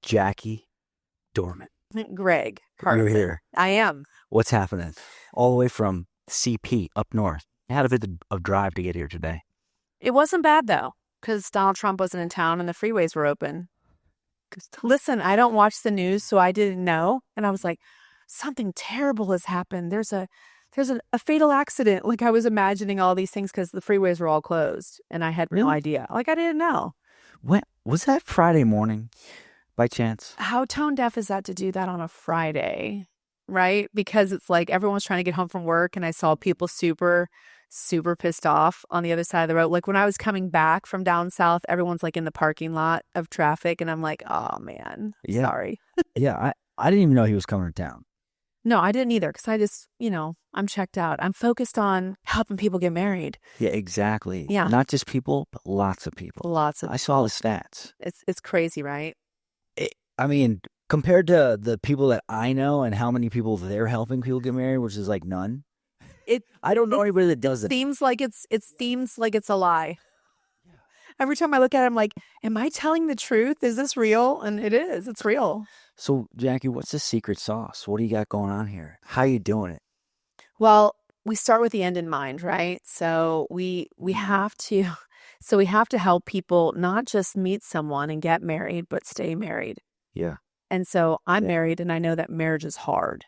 Jackie Dorman. Greg You're Carson. here. I am. What's happening? All the way from CP up north. I had a bit of drive to get here today. It wasn't bad, though, because Donald Trump wasn't in town and the freeways were open. Listen, I don't watch the news, so I didn't know. And I was like, something terrible has happened. There's a fatal accident. Like, I was imagining all these things because the freeways were all closed and I had no idea. Like, I didn't know. When was that Friday morning by chance? How tone deaf is that to do that on a Friday, right? Because it's like everyone's trying to get home from work and I saw people super pissed off on the other side of the road. Like when I was coming back from down south, everyone's like in the parking lot of traffic and I'm like, oh man, sorry. Yeah, I didn't even know he was coming to town. No, I didn't either because I just, I'm checked out. I'm focused on helping people get married. Yeah, exactly. Yeah. Not just people, but lots of people. I saw the stats. It's crazy, right? I mean, compared to the people that I know and how many people they're helping people get married, which is like none. I don't know anybody that does it. Seems like it seems like it's a lie. Every time I look at it, I'm like, am I telling the truth? Is this real? And it is. It's real. So, Jackie, what's the secret sauce? What do you got going on here? How are you doing it? Well, we start with the end in mind, right? So we have to help people not just meet someone and get married, but stay married. Yeah. And so I'm married and I know that marriage is hard.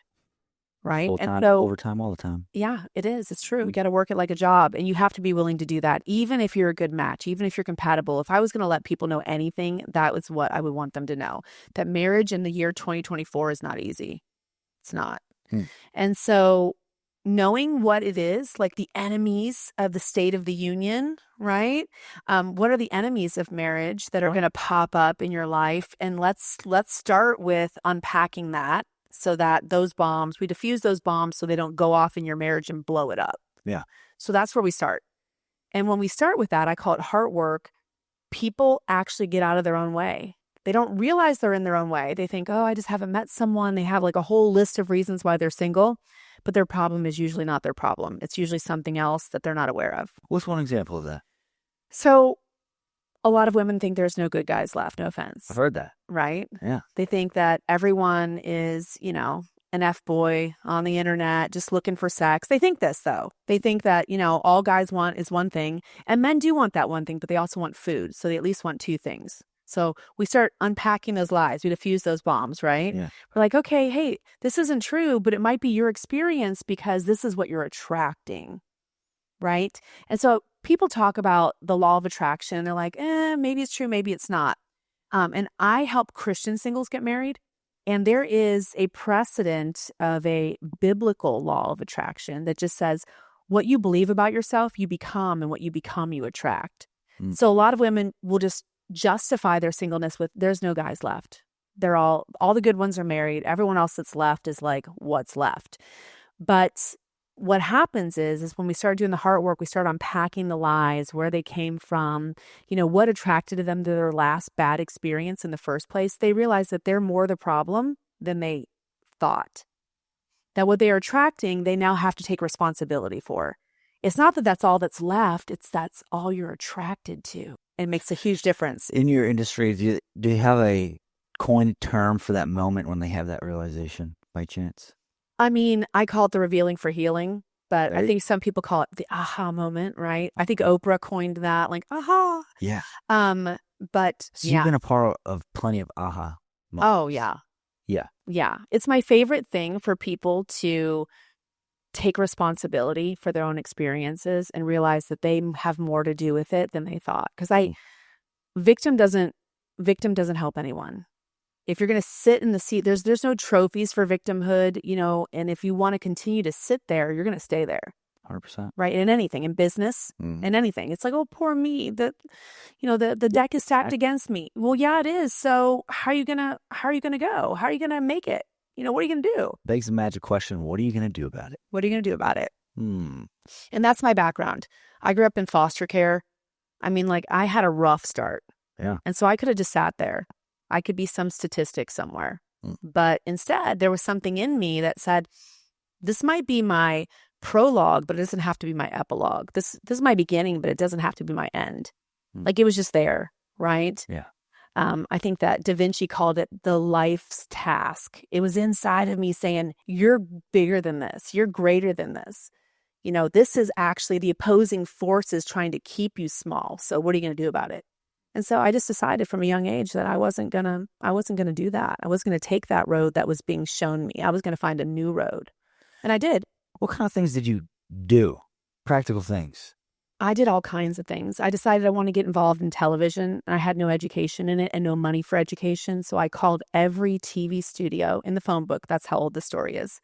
Right. Full time, and so, overtime, all the time. Yeah, it is. It's true. You got to work it like a job and you have to be willing to do that. Even if you're a good match, even if you're compatible. If I was going to let people know anything, that was what I would want them to know, that marriage in the year 2024 is not easy. It's not. And so knowing what it is, like the enemies of the State of the Union, right? What are the enemies of marriage that are going to pop up in your life? And let's start with unpacking that. So that we diffuse those bombs so they don't go off in your marriage and blow it up. Yeah. So that's where we start. And when we start with that, I call it heart work. People actually get out of their own way. They don't realize they're in their own way. They think, oh, I just haven't met someone. They have like a whole list of reasons why they're single. But their problem is usually not their problem. It's usually something else that they're not aware of. What's one example of that? So a lot of women think there's no good guys left. No offense. I've heard that. Right? Yeah. They think that everyone is, an F-boy on the internet just looking for sex. They think this, though. They think that, all guys want is one thing. And men do want that one thing, but they also want food. So they at least want two things. So we start unpacking those lies. We diffuse those bombs, right? Yeah. We're like, okay, hey, this isn't true, but it might be your experience because this is what you're attracting. Right? And so people talk about the law of attraction. They're like, maybe it's true, maybe it's not. And I help Christian singles get married. And there is a precedent of a biblical law of attraction that just says what you believe about yourself, you become, and what you become, you attract. So a lot of women will just justify their singleness with there's no guys left. They're all the good ones are married. Everyone else that's left is like, what's left? But what happens is when we start doing the heart work, we start unpacking the lies, where they came from, what attracted them to their last bad experience in the first place. They realize that they're more the problem than they thought. That what they are attracting, they now have to take responsibility for. It's not that that's all that's left. That's all you're attracted to. It makes a huge difference. In your industry, do you have a coined term for that moment when they have that realization by chance? I mean, I call it the revealing for healing, but I think some people call it the aha moment, right? I think Oprah coined that, like, aha. Yeah. But so you've been a part of plenty of aha moments. Oh, yeah. Yeah. Yeah. It's my favorite thing for people to take responsibility for their own experiences and realize that they have more to do with it than they thought. Because victim doesn't help anyone. If you're going to sit in the seat, there's no trophies for victimhood, and if you want to continue to sit there, you're going to stay there. 100%. Right. In anything, in business, in anything. It's like, oh, poor me. The deck is stacked against me. Well, yeah, it is. So how are you going to go? How are you going to make it? What are you going to do? Begs the magic question. What are you going to do about it? What are you going to do about it? And that's my background. I grew up in foster care. I mean, like I had a rough start. Yeah. And so I could have just sat there. I could be some statistic somewhere. But instead, there was something in me that said, this might be my prologue, but it doesn't have to be my epilogue. This is my beginning, but it doesn't have to be my end. Like it was just there, right? Yeah. I think that Da Vinci called it the life's task. It was inside of me saying, you're bigger than this. You're greater than this. This is actually the opposing forces trying to keep you small. So what are you going to do about it? And so I just decided from a young age that I wasn't going to do that. I was going to take that road that was being shown me. I was going to find a new road. And I did. What kind of things did you do? Practical things. I did all kinds of things. I decided I want to get involved in television. I had no education in it and no money for education. So I called every TV studio in the phone book. That's how old the story is.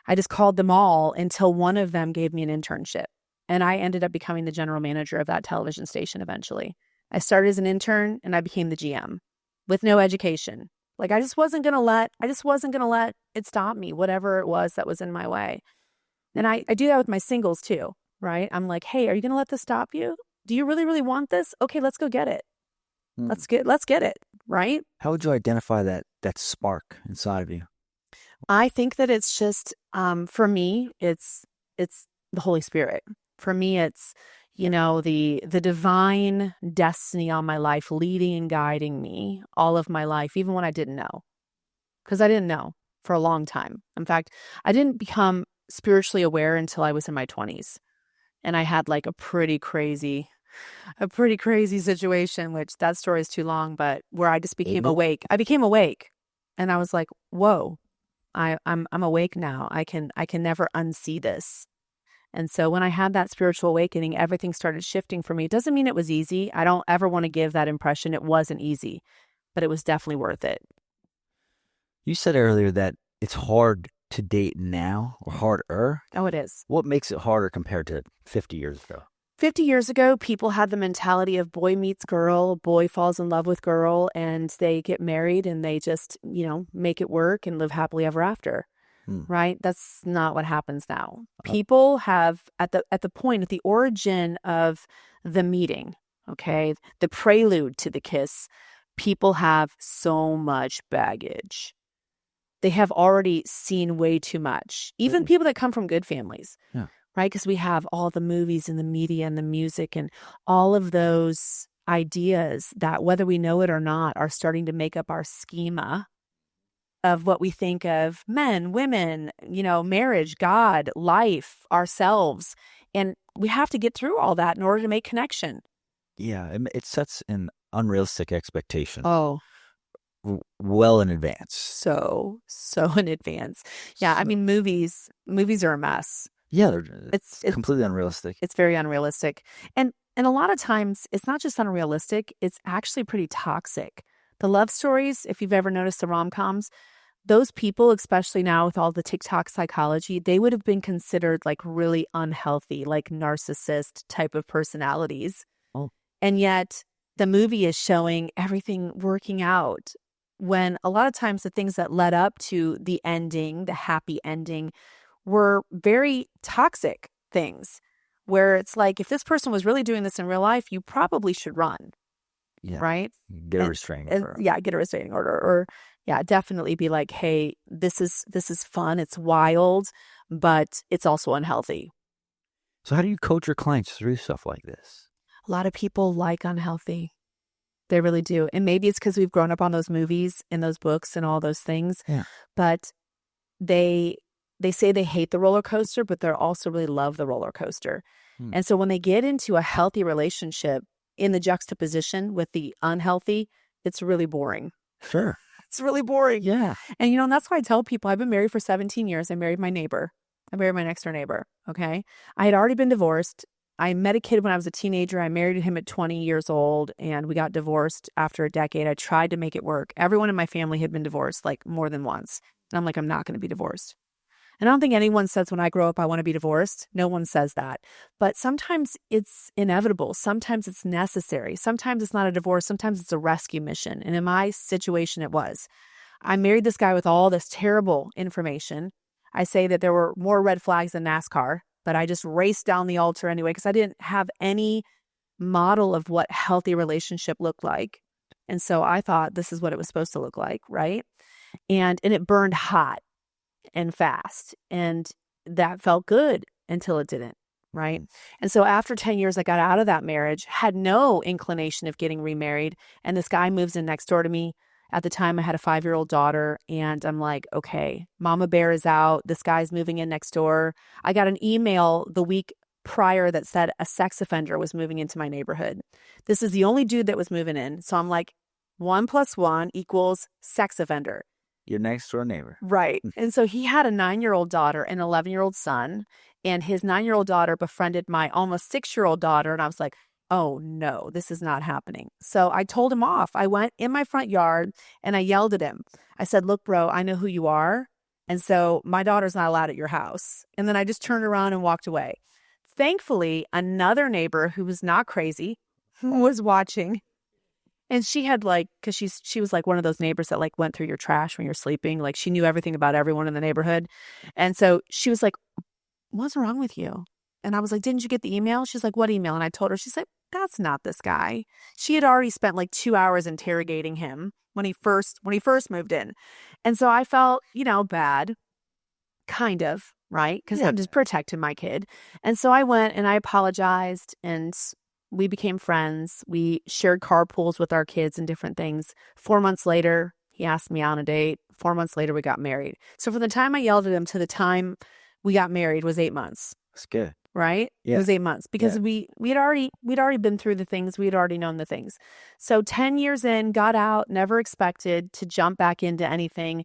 I just called them all until one of them gave me an internship. And I ended up becoming the general manager of that television station eventually. I started as an intern and I became the GM with no education. Like I just wasn't going to let it stop me, whatever it was that was in my way. And I do that with my singles too. Right? I'm like, hey, are you going to let this stop you? Do you really, really want this? Okay, let's go get it. Let's get it. Right? How would you identify that spark inside of you? I think that it's just, for me, it's the Holy Spirit. For me, it's, the divine destiny on my life, leading and guiding me all of my life, even when I didn't know. Because I didn't know for a long time. In fact, I didn't become spiritually aware until I was in my 20s. And I had like a pretty crazy situation, which that story is too long, but where I just became awake. I became awake and I was like, whoa, I'm awake now. I can never unsee this. And so when I had that spiritual awakening, everything started shifting for me. It doesn't mean it was easy. I don't ever want to give that impression. It wasn't easy, but it was definitely worth it. You said earlier that it's hard to date now, or harder. Oh, it is. What makes it harder compared to 50 years ago? 50 years ago, people had the mentality of boy meets girl, boy falls in love with girl, and they get married and they just, make it work and live happily ever after. Right? That's not what happens now. People have at the origin of the meeting, okay, the prelude to the kiss, people have so much baggage. They have already seen way too much. Even people that come from good families, right? Because we have all the movies and the media and the music and all of those ideas that, whether we know it or not, are starting to make up our schema of what we think of men, women, marriage, God, life, ourselves. And we have to get through all that in order to make connection. Yeah, it sets an unrealistic expectation. Oh, well in advance. So in advance. Yeah, I mean, movies are a mess. Yeah, it's completely unrealistic. It's very unrealistic. And a lot of times it's not just unrealistic, it's actually pretty toxic. The love stories, if you've ever noticed the rom-coms, those people, especially now with all the TikTok psychology, they would have been considered like really unhealthy, like narcissist type of personalities. Oh. And yet the movie is showing everything working out, when a lot of times the things that led up to the ending, the happy ending, were very toxic things, where it's like, if this person was really doing this in real life, you probably should run. Yeah. Right? Get a restraining order. Yeah, get a restraining order. Or definitely be like, hey, this is fun, it's wild, but it's also unhealthy. So how do you coach your clients through stuff like this? A lot of people like unhealthy. They really do. And maybe it's because we've grown up on those movies and those books and all those things. Yeah. But they say they hate the roller coaster, but they also really love the roller coaster. And so when they get into a healthy relationship in the juxtaposition with the unhealthy, it's really boring. Sure. It's really boring. Yeah. And, that's why I tell people I've been married for 17 years. I married my neighbor. I married my next door neighbor. Okay. I had already been divorced. I met a kid when I was a teenager. I married him at 20 years old and we got divorced after a decade. I tried to make it work. Everyone in my family had been divorced like more than once. And I'm like, I'm not going to be divorced. And I don't think anyone says when I grow up, I want to be divorced. No one says that. But sometimes it's inevitable. Sometimes it's necessary. Sometimes it's not a divorce. Sometimes it's a rescue mission. And in my situation, it was. I married this guy with all this terrible information. I say that there were more red flags than NASCAR, but I just raced down the altar anyway because I didn't have any model of what healthy relationship looked like. And so I thought this is what it was supposed to look like, right? And it burned hot and fast. And that felt good until it didn't, right? And so after 10 years, I got out of that marriage, had no inclination of getting remarried. And this guy moves in next door to me. At the time, I had a 5-year-old daughter, and I'm like, okay, Mama Bear is out. This guy's moving in next door. I got an email the week prior that said a sex offender was moving into my neighborhood. This is the only dude that was moving in. So I'm like, 1 + 1 = sex offender. Your next door neighbor. Right. And so he had a 9-year-old daughter and an 11-year-old son. And his 9-year-old daughter befriended my almost 6-year-old daughter. And I was like, oh no, this is not happening. So I told him off. I went in my front yard and I yelled at him. I said, look, bro, I know who you are. And so my daughter's not allowed at your house. And then I just turned around and walked away. Thankfully, another neighbor who was not crazy was watching. And she had because she was like one of those neighbors that went through your trash when you're sleeping. Like she knew everything about everyone in the neighborhood. And so she was like, what's wrong with you? And I was like, didn't you get the email? She's like, what email? And I told her, she's like, that's not this guy. She had already spent 2 hours interrogating him when he first moved in. And so I felt, bad, kind of, right? Because I'm just protecting my kid. And so I went and I apologized and we became friends. We shared carpools with our kids and different things. 4 months later, he asked me on a date. 4 months later, we got married. So from the time I yelled at him to the time we got married was 8 months. That's good. Right? Yeah. It was 8 months because we'd already been through the things. We'd already known the things. So 10 years in, got out, never expected to jump back into anything.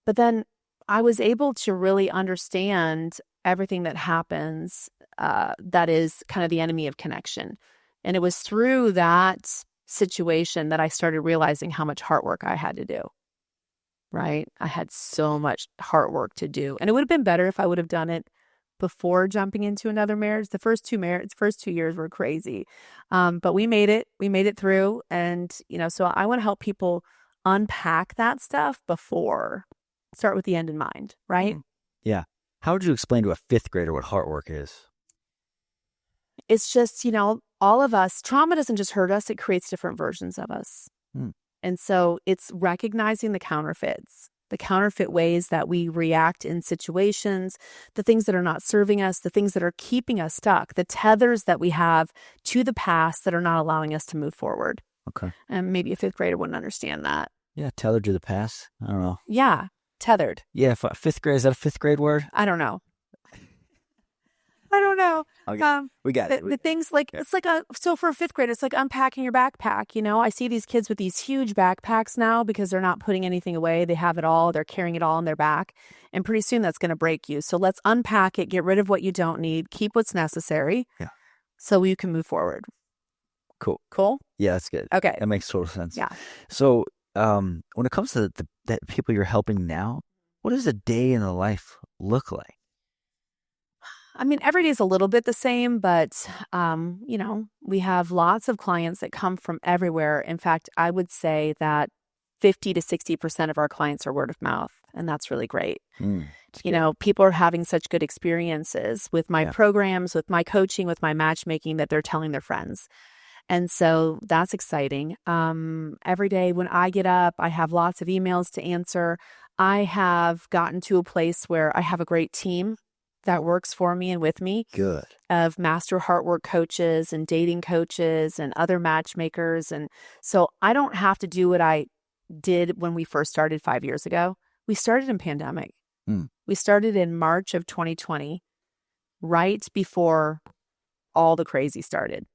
But then I was able to really understand everything that happens that is kind of the enemy of connection. And it was through that situation that I started realizing how much heart work I had to do. Right? I had so much heart work to do. And it would have been better if I would have done it before jumping into another marriage. The first 2 years were crazy. But we made it through. And, so I want to help people unpack that stuff before. Start with the end in mind, right? Yeah. How would you explain to a 5th grader what heart work is? It's just, all of us, trauma doesn't just hurt us, it creates different versions of us. And so it's recognizing the counterfeit ways that we react in situations, the things that are not serving us, the things that are keeping us stuck, the tethers that we have to the past that are not allowing us to move forward. Okay. And maybe a 5th grader wouldn't understand that. Yeah, tethered to the past. I don't know. Yeah, tethered. Yeah, 5th grade, is that a 5th grade word? I don't know. Okay. We got it. The things it's so for a 5th grade, it's like unpacking your backpack. I see these kids with these huge backpacks now because they're not putting anything away. They have it all. They're carrying it all on their back. And pretty soon that's going to break you. So let's unpack it, get rid of what you don't need, keep what's necessary. Yeah. So you can move forward. Cool? Yeah, that's good. Okay. That makes total sense. Yeah. So when it comes to the people you're helping now, what does a day in the life look like? I mean, every day is a little bit the same, but, we have lots of clients that come from everywhere. In fact, I would say that 50 to 60% of our clients are word of mouth, and that's really great. People are having such good experiences with my programs, with my coaching, with my matchmaking that they're telling their friends. And so that's exciting. Every day when I get up, I have lots of emails to answer. I have gotten to a place where I have a great team that works for me and with me. Good. Of master heart work coaches and dating coaches and other matchmakers. And so I don't have to do what I did when we first started 5 years ago. We started in pandemic. We started in March of 2020, right before all the crazy started.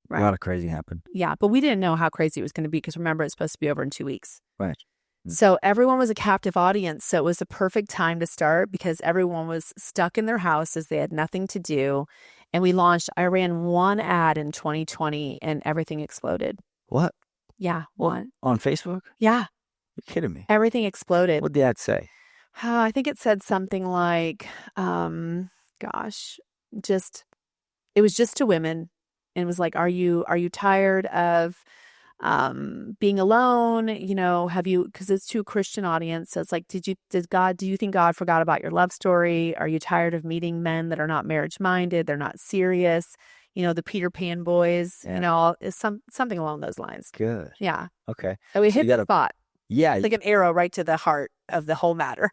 Right? A lot of crazy happened. Yeah, but we didn't know how crazy it was going to be because remember, it's supposed to be over in 2 weeks. Right. So everyone was a captive audience. So it was a perfect time to start because everyone was stuck in their houses. They had nothing to do. And I ran one ad in 2020 and everything exploded. What? Yeah, one. On Facebook? Yeah. You're kidding me. Everything exploded. What did that say? I think it said something like, it was just to women. And it was like, are you tired of being alone? Have you, because it's to a Christian audience. So it's like, do you think God forgot about your love story? Are you tired of meeting men that are not marriage minded? They're not serious. The Peter Pan boys, is something along those lines. Good. Yeah. Okay. And we hit the spot. Yeah. Like an arrow right to the heart of the whole matter.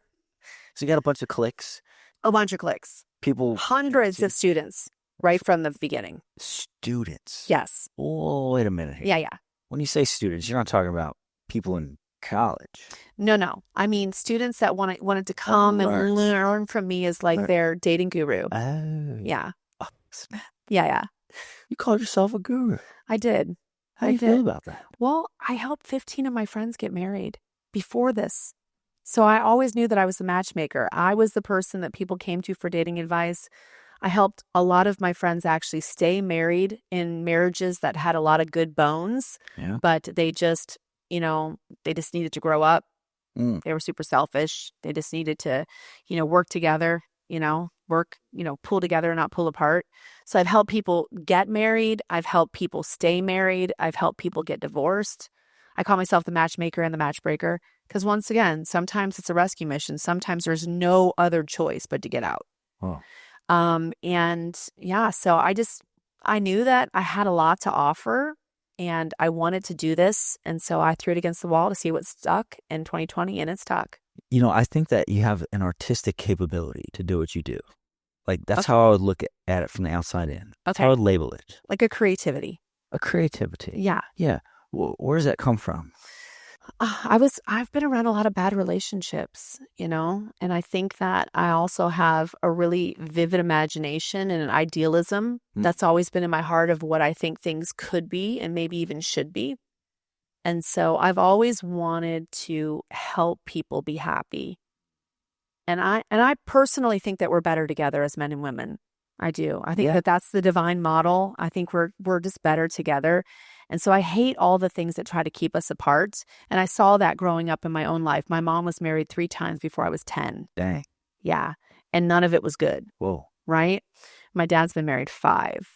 So you got a bunch of clicks. A bunch of clicks. People. Hundreds of students. right from the beginning. Students. Yes. Oh, wait a minute here. Yeah. When you say students, you're not talking about people in college. No. I mean, students that wanted to come and learn from me as like their dating guru. Oh. Yeah. Oh, snap. Yeah. You called yourself a guru. I did. How do you feel about that? Well, I helped 15 of my friends get married before this. So I always knew that I was the matchmaker. I was the person that people came to for dating advice. I helped a lot of my friends actually stay married in marriages that had a lot of good bones, but they just needed to grow up. They were super selfish. They just needed to, work together, pull together and not pull apart. So I've helped people get married. I've helped people stay married. I've helped people get divorced. I call myself the matchmaker and the matchbreaker because once again, sometimes it's a rescue mission. Sometimes there's no other choice but to get out. Oh. So I knew that I had a lot to offer and I wanted to do this. And so I threw it against the wall to see what stuck in 2020 and it stuck. I think that you have an artistic capability to do what you do. Like that's how I would look at it from the outside in. That's how I would label it. Like a creativity. A creativity. Yeah. Yeah. Where does that come from? I've been around a lot of bad relationships, and I think that I also have a really vivid imagination and an idealism that's always been in my heart of what I think things could be and maybe even should be. And so I've always wanted to help people be happy. And I personally think that we're better together as men and women. I do. I think that that's the divine model. I think we're just better together. And so I hate all the things that try to keep us apart. And I saw that growing up in my own life. My mom was married 3 times before I was 10. Dang. Yeah. And none of it was good. Whoa. Right? My dad's been married 5.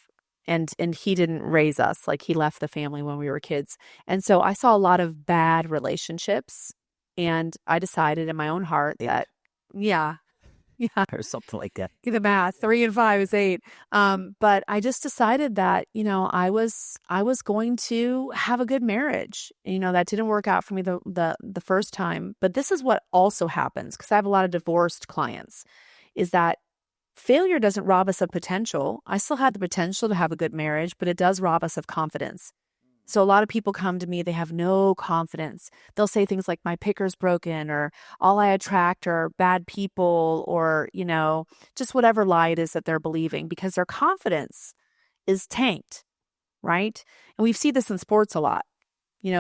And he didn't raise us. Like he left the family when we were kids. And so I saw a lot of bad relationships. And I decided in my own heart that, yeah. Or something like that. The math, 3 and 5 is 8. But I just decided that, I was going to have a good marriage. That didn't work out for me the first time. But this is what also happens because I have a lot of divorced clients is that failure doesn't rob us of potential. I still had the potential to have a good marriage, but it does rob us of confidence. So a lot of people come to me, they have no confidence. They'll say things like my picker's broken or all I attract are bad people or, just whatever lie it is that they're believing because their confidence is tanked, right? And we see this in sports a lot.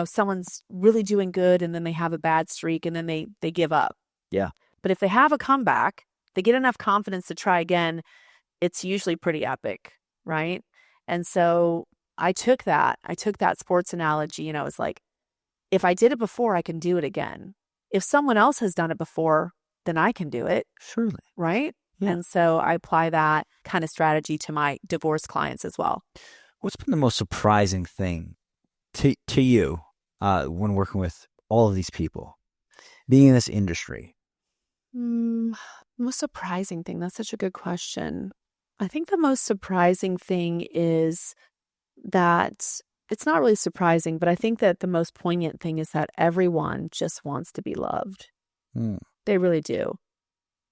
Someone's really doing good and then they have a bad streak and then they give up. Yeah. But if they have a comeback, they get enough confidence to try again, it's usually pretty epic, right? And so I took that sports analogy and I was like, if I did it before, I can do it again. If someone else has done it before, then I can do it. Surely. Right? Yeah. And so I apply that kind of strategy to my divorce clients as well. What's been the most surprising thing to you when working with all of these people, being in this industry? Most surprising thing, that's such a good question. I think the most surprising thing is that it's not really surprising, but I think that the most poignant thing is that everyone just wants to be loved. They really do.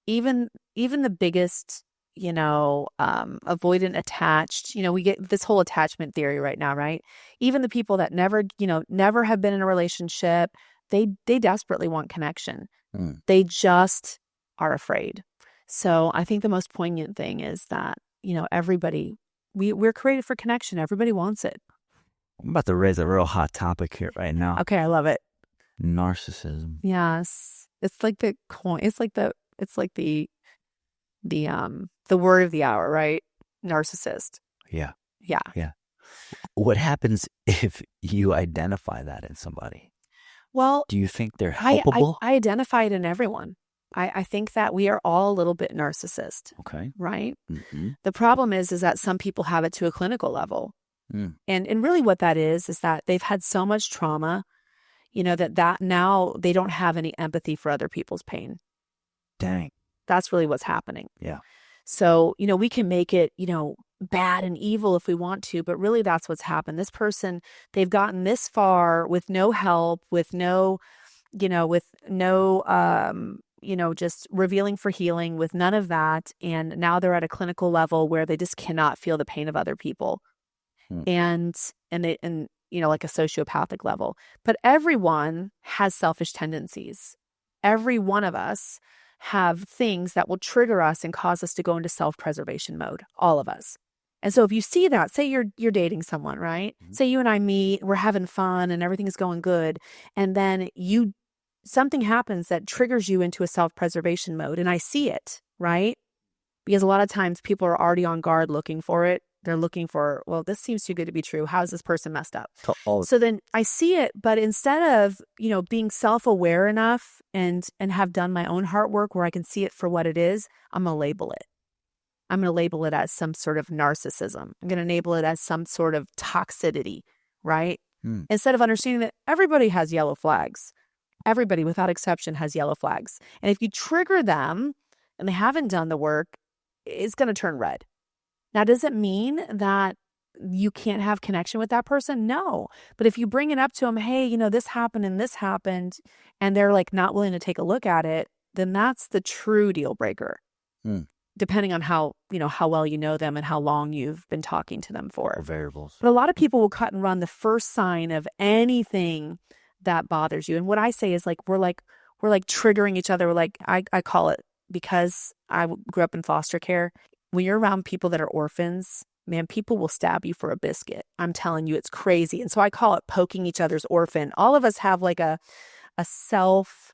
Even the biggest, avoidant attached, we get this whole attachment theory right now, right? Even the people that never have been in a relationship, they desperately want connection. They just are afraid. So I think the most poignant thing is that, everybody, we're created for connection. Everybody wants it. I'm about to raise a real hot topic here right now. Okay, I love it. Narcissism. Yes. It's like the coin. It's like the word of the hour, right? Narcissist. Yeah. Yeah. What happens if you identify that in somebody? Well, do you think they're helpable? I identify it in everyone. I think that we are all a little bit narcissist. Okay. Right? Mm-hmm. The problem is that some people have it to a clinical level. And really what that is that they've had so much trauma, that now they don't have any empathy for other people's pain. Dang. That's really what's happening. Yeah. So, we can make it, bad and evil if we want to, but really that's what's happened. This person, they've gotten this far with no help, with no just revealing for healing with none of that. And now they're at a clinical level where they just cannot feel the pain of other people. Hmm. And like a sociopathic level. But everyone has selfish tendencies. Every one of us have things that will trigger us and cause us to go into self-preservation mode. All of us. And so if you see that, say you're dating someone, right? Mhm. Say you and I meet, we're having fun and everything's going good. And then something happens that triggers you into a self-preservation mode. And I see it, right? Because a lot of times people are already on guard looking for it. They're looking for, well, this seems too good to be true. How is this person messed up? So then I see it, but instead of, being self-aware enough and have done my own heart work where I can see it for what it is, I'm going to label it. I'm going to label it as some sort of narcissism. I'm going to label it as some sort of toxicity, right? Instead of understanding that everybody has yellow flags. Everybody without exception has yellow flags. And if you trigger them and they haven't done the work, it's going to turn red. Now, does it mean that you can't have connection with that person? No. But if you bring it up to them, hey, this happened, and they're like not willing to take a look at it, then that's the true deal breaker. Depending on how well you know them and how long you've been talking to them for. Variables. But a lot of people will cut and run the first sign of anything that bothers you. And what I say is we're triggering each other. I call it, because I grew up in foster care. When you're around people that are orphans, man, people will stab you for a biscuit. I'm telling you, it's crazy. And so I call it poking each other's orphan. All of us have like a self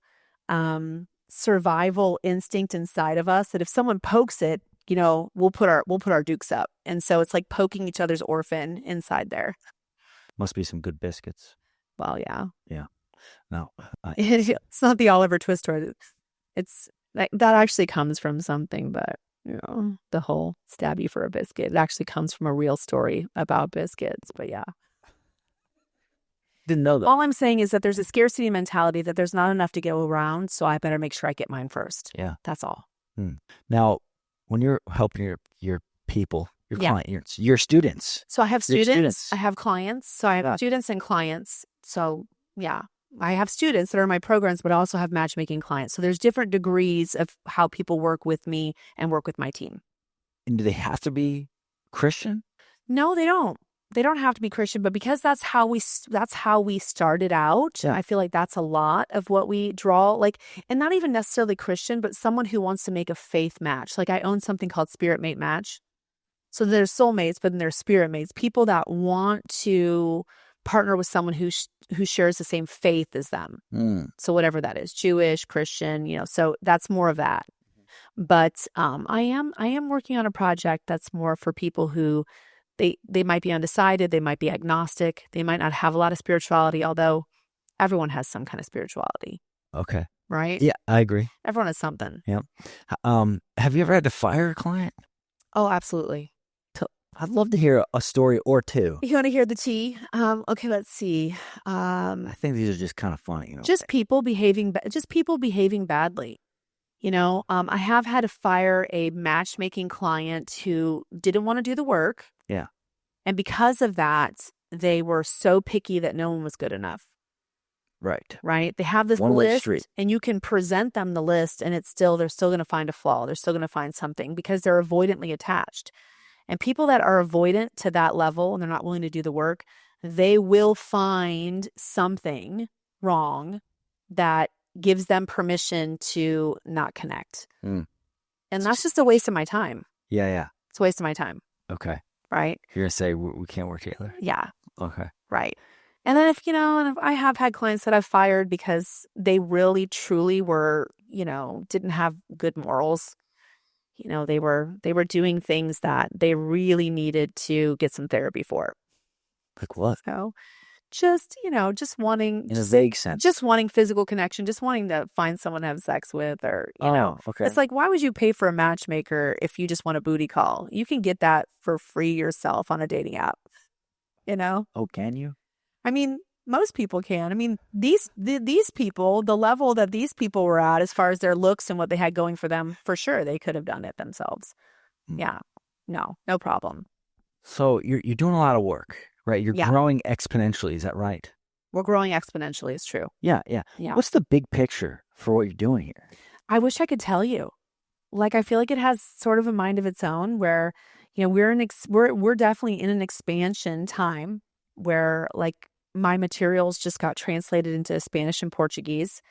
survival instinct inside of us that if someone pokes it, we'll put our dukes up. And so it's like poking each other's orphan inside there. Must be some good biscuits. Well, yeah. Yeah. No. It's not the Oliver Twist story. It's that actually comes from something, but the whole stab you for a biscuit, it actually comes from a real story about biscuits. But yeah. Didn't know that. All I'm saying is that there's a scarcity mentality, that there's not enough to go around, so I better make sure I get mine first. Yeah. That's all. Now, when you're helping your people, your clients, your students. So I have students. I have clients. So I have students and clients. So yeah, I have students that are in my programs, but I also have matchmaking clients. So there's different degrees of how people work with me and work with my team. And do they have to be Christian? No, they don't. They don't have to be Christian, but because that's how we started out. Yeah. I feel like that's a lot of what we draw, and not even necessarily Christian, but someone who wants to make a faith match. Like I own something called Spirit Mate Match. So there's soulmates, but then there's spirit mates, people that want to partner with someone who shares the same faith as them. So whatever that is, Jewish, Christian, so that's more of that. But I am working on a project that's more for people who they might be undecided, they might be agnostic, they might not have a lot of spirituality, although everyone has some kind of spirituality. Okay. Right? Yeah, I agree. Everyone has something. Yeah. Have you ever had to fire a client? Oh, absolutely. I'd love to hear a story or two. You want to hear the tea? Okay, let's see. I think these are just kind of funny. Just people behaving badly. I have had to fire a matchmaking client who didn't want to do the work. Yeah. And because of that, they were so picky that no one was good enough. Right. Right. They have this list and you can present them the list and they're still going to find a flaw. They're still going to find something because they're avoidantly attached. And people that are avoidant to that level and they're not willing to do the work, they will find something wrong that gives them permission to not connect. And that's just a waste of my time. Yeah. It's a waste of my time. Okay. Right? You're going to say we can't work together? Yeah. Okay. Right. And then if I have had clients that I've fired because they really, truly were, didn't have good morals. They were doing things that they really needed to get some therapy for. Like what? So just wanting, in a vague sense, just wanting physical connection, just wanting to find someone to have sex with, or, okay. It's like, why would you pay for a matchmaker if you just want a booty call? You can get that for free yourself on a dating app, Oh, can you? I mean, most people can. I mean, these people, the level that these people were at as far as their looks and what they had going for them, for sure, they could have done it themselves. Yeah. No problem. So you're doing a lot of work, right? You're growing exponentially. Is that right? We're growing exponentially. It's true. Yeah. What's the big picture for what you're doing here? I wish I could tell you. Like, I feel like it has sort of a mind of its own where, we're definitely in an expansion time where like my materials just got translated into Spanish and Portuguese.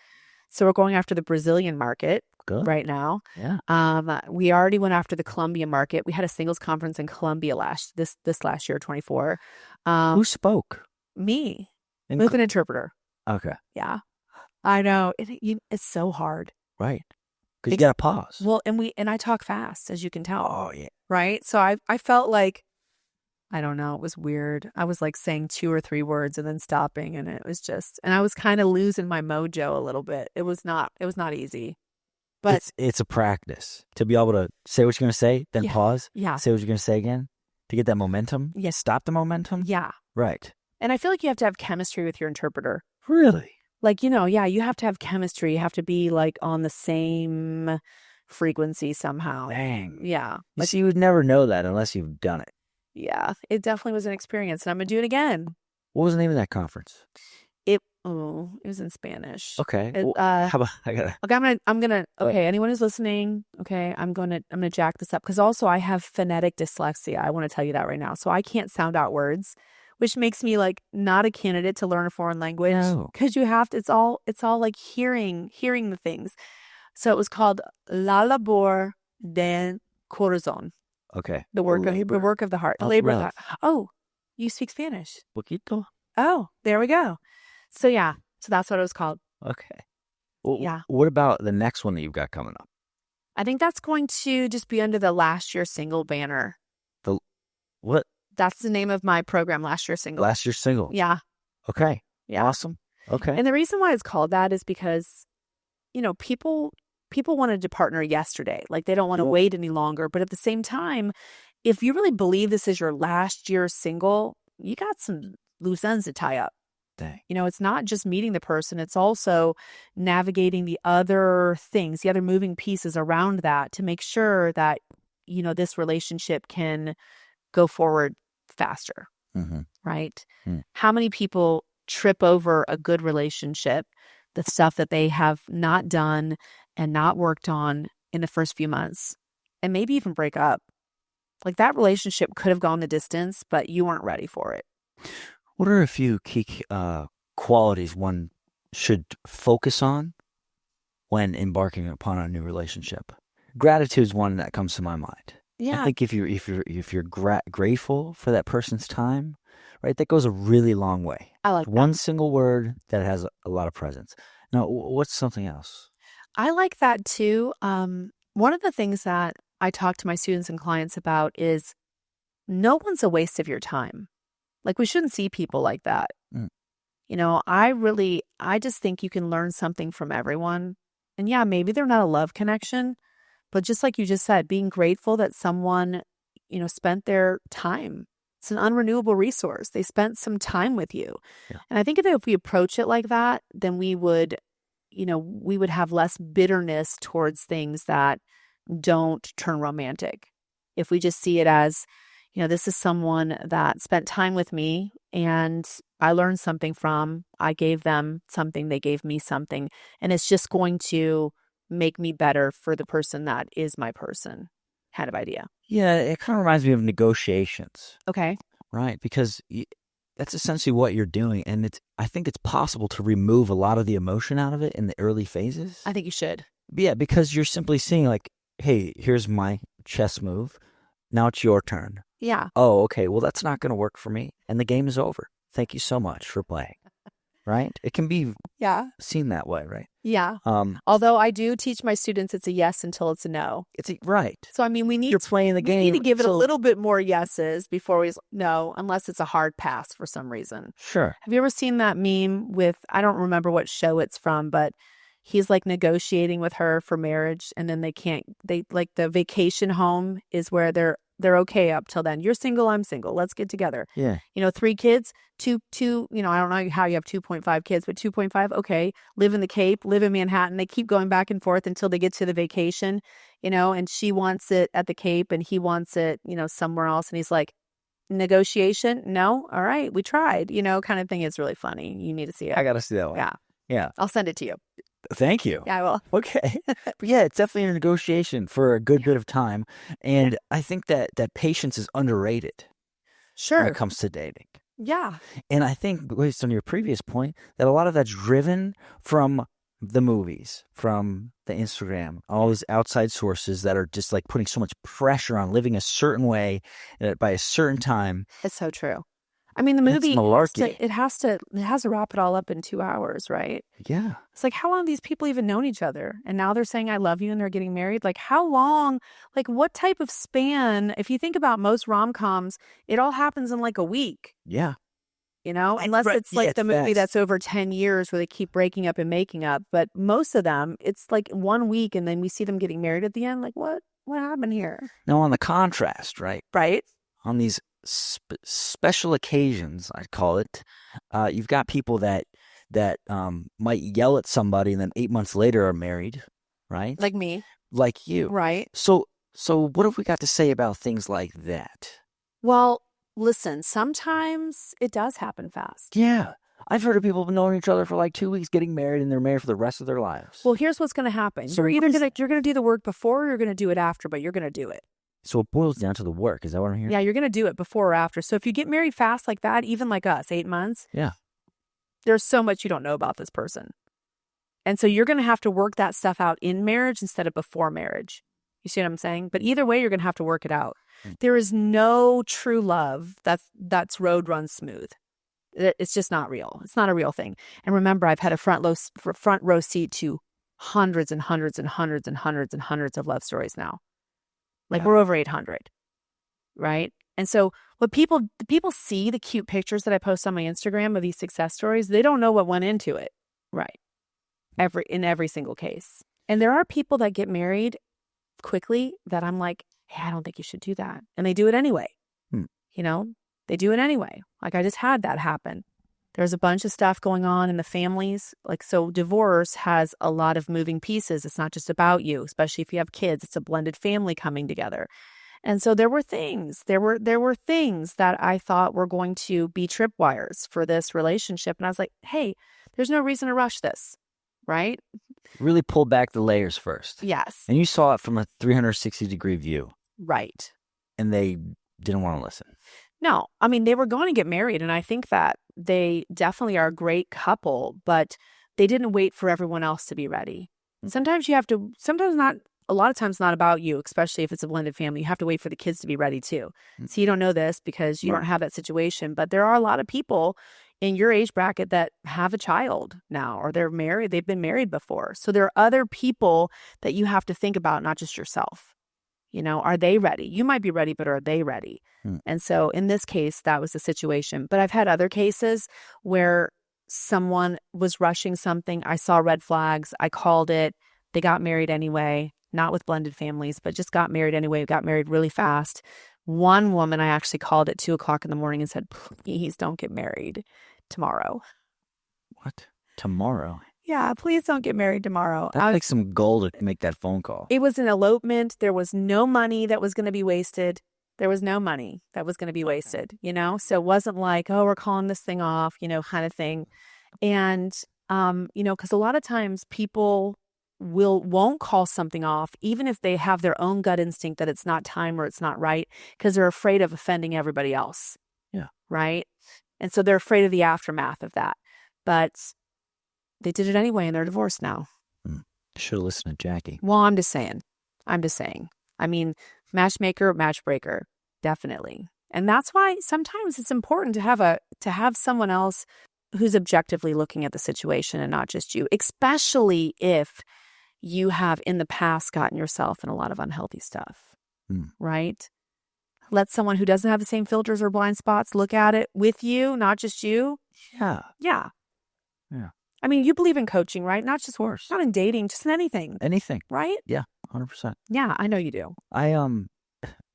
So we're going after the Brazilian market Good. right now. Yeah. We already went after the Colombia market. We had a singles conference in Colombia this last year, 24. Who spoke? Me with an interpreter. Okay. Yeah, I know. It's so hard. Right. Because you got to pause. Well, and I talk fast, as you can tell. Oh, yeah. Right. So I felt like, I don't know, it was weird. I was like saying 2 or 3 words and then stopping, and and I was kind of losing my mojo a little bit. It was not easy. But it's a practice to be able to say what you're going to say, then pause. Yeah. Say what you're going to say again to get that momentum. Yes. Stop the momentum. Yeah. Right. And I feel like you have to have chemistry with your interpreter. Really? Like, you have to have chemistry. You have to be like on the same frequency somehow. Dang. Yeah. You see, you would never know that unless you've done it. Yeah. It definitely was an experience, and I'm going to do it again. What was the name of that conference? It was in Spanish. Okay. How about I'm gonna okay, anyone who's listening, okay, I'm gonna jack this up because also I have phonetic dyslexia. I want to tell you that right now. So I can't sound out words, which makes me like not a candidate to learn a foreign language. Because you have to, it's all like hearing the things. So it was called La Labor del Corazon. Okay. The work of the heart. The labor of the heart. Oh, you speak Spanish. Poquito. Oh, there we go. So yeah, so that's what it was called. Okay. Well, yeah. What about the next one that you've got coming up? I think that's going to just be under the Last Year Single banner. The what? That's the name of my program, Last Year Single. Last Year Single. Yeah. Okay. Yeah. Awesome. Okay. And the reason why it's called that is because, people wanted to partner yesterday. Like they don't want to wait any longer. But at the same time, if you really believe this is your last year single, you got some loose ends to tie up. Dang. It's not just meeting the person. It's also navigating the other things, the other moving pieces around that to make sure that, this relationship can go forward faster. Mm-hmm. Right? How many people trip over a good relationship, the stuff that they have not done and not worked on in the first few months, and maybe even break up? Like that relationship could have gone the distance, but you weren't ready for it. What are a few key qualities one should focus on when embarking upon a new relationship? Gratitude is one that comes to my mind. Yeah. I think if you're grateful for that person's time, right, that goes a really long way. I like one single word that has a lot of presence. Now, what's something else? I like that too. One of the things that I talk to my students and clients about is no one's a waste of your time. Like we shouldn't see people like that. I just think you can learn something from everyone. And yeah, maybe they're not a love connection, but just like you just said, being grateful that someone, spent their time. It's an unrenewable resource. They spent some time with you. Yeah. And I think if we approach it like that, then we would have less bitterness towards things that don't turn romantic. If we just see it as, this is someone that spent time with me and I learned something from, I gave them something, they gave me something, and it's just going to make me better for the person that is my person kind of idea. Yeah, it kind of reminds me of negotiations. Okay. Right, because that's essentially what you're doing, and I think it's possible to remove a lot of the emotion out of it in the early phases. I think you should. Yeah, because you're simply seeing like, hey, here's my chess move. Now it's your turn. Yeah. Oh, okay. Well, that's not going to work for me. And the game is over. Thank you so much for playing. Right? It can be seen that way, right? Yeah. Although I do teach my students it's a yes until it's a no. Right. So, I mean, you're playing the game. We need to give it a little bit more yeses before we no, unless it's a hard pass for some reason. Sure. Have you ever seen that meme with, I don't remember what show it's from, but he's like negotiating with her for marriage, and then they the vacation home is where they're okay up till then. You're single, I'm single. Let's get together. Yeah. 3 kids, two, I don't know how you have 2.5 kids, but 2.5, okay. Live in the Cape, live in Manhattan. They keep going back and forth until they get to the vacation, and she wants it at the Cape and he wants it, somewhere else. And he's like, negotiation? No? All right. We tried, kind of thing. It's really funny. You need to see it. I got to see that one. Yeah. Yeah. I'll send it to you. Thank you. Yeah, I will. Okay. But yeah, it's definitely a negotiation for a good bit of time. And I think that patience is underrated when it Sure. comes to dating. Yeah. And I think, based on your previous point, that a lot of that's driven from the movies, from the Instagram, all these outside sources that are just like putting so much pressure on living a certain way by a certain time. It's so true. I mean, the It's movie malarkey. it has to wrap it all up in 2 hours, right? Yeah. It's like, how long have these people even known each other? And now they're saying, I love you, and they're getting married. Like, how long? Like, what type of span? If you think about most rom-coms, it all happens in like a week, Yeah. unless Right. it's Yeah, like it's the movie fast. that's over 10 years where they keep breaking up and making up. But most of them, it's like 1 week, and then we see them getting married at the end. Like, what happened here? Now, on the contrast, right? Right? On these special occasions, I'd call it, you've got people that might yell at somebody and then 8 months later are married, right? Like me. Like you. Right. So what have we got to say about things like that? Well, listen, sometimes it does happen fast. Yeah. I've heard of people knowing each other for like 2 weeks, getting married, and they're married for the rest of their lives. Well, here's what's going to happen. So You're going to do the work before, or you're going to do it after, but you're going to do it. So it boils down to the work. Is that what I'm hearing? Yeah, you're going to do it before or after. So if you get married fast like that, even like us, 8 months, Yeah. there's so much you don't know about this person. And so you're going to have to work that stuff out in marriage instead of before marriage. You see what I'm saying? But either way, you're going to have to work it out. There is no true love that's road run smooth. It's just not real. It's not a real thing. And remember, I've had a front row seat to hundreds and hundreds and hundreds and hundreds and hundreds of love stories now. Like we're over 800, right? And so what people see, the cute pictures that I post on my Instagram of these success stories, they don't know what went into it, right? In every single case. And there are people that get married quickly that I'm like, hey, I don't think you should do that. And they do it anyway. They do it anyway. Like I just had that happen. There's a bunch of stuff going on in the families. Like, so divorce has a lot of moving pieces. It's not just about you, especially if you have kids. It's a blended family coming together. And so there were things that I thought were going to be tripwires for this relationship. And I was like, hey, there's no reason to rush this, right? Really pull back the layers first. Yes. And you saw it from a 360-degree view. Right. And they didn't want to listen. No, I mean, they were going to get married, and I think that they definitely are a great couple, but they didn't wait for everyone else to be ready. And sometimes a lot of times not about you, especially if it's a blended family. You have to wait for the kids to be ready too. So you don't know this because you don't have that situation, but there are a lot of people in your age bracket that have a child now, or they're married, they've been married before. So there are other people that you have to think about, not just yourself. Are they ready? You might be ready, but are they ready? And so in this case, that was the situation. But I've had other cases where someone was rushing something. I saw red flags. I called it. They got married anyway, not with blended families, but just got married anyway. Got married really fast. One woman I actually called at 2:00 in the morning and said, please don't get married tomorrow. What? Tomorrow? Yeah, please don't get married tomorrow. That's like some gold to make that phone call. It was an elopement. There was no money that was going to be wasted. So it wasn't like, oh, we're calling this thing off, kind of thing. And, because a lot of times people won't call something off, even if they have their own gut instinct that it's not time or it's not right, because they're afraid of offending everybody else. Yeah. Right. And so they're afraid of the aftermath of that. But they did it anyway, and they're divorced now. Should have listened to Jackie. Well, I'm just saying. I mean, matchmaker, matchbreaker, definitely. And that's why sometimes it's important to have someone else who's objectively looking at the situation and not just you, especially if you have in the past gotten yourself in a lot of unhealthy stuff, right? Let someone who doesn't have the same filters or blind spots look at it with you, not just you. Yeah. Yeah. Yeah. I mean, you believe in coaching, right? Not just worse. Not in dating, just in anything. Anything. Right? Yeah, 100%. Yeah, I know you do. Because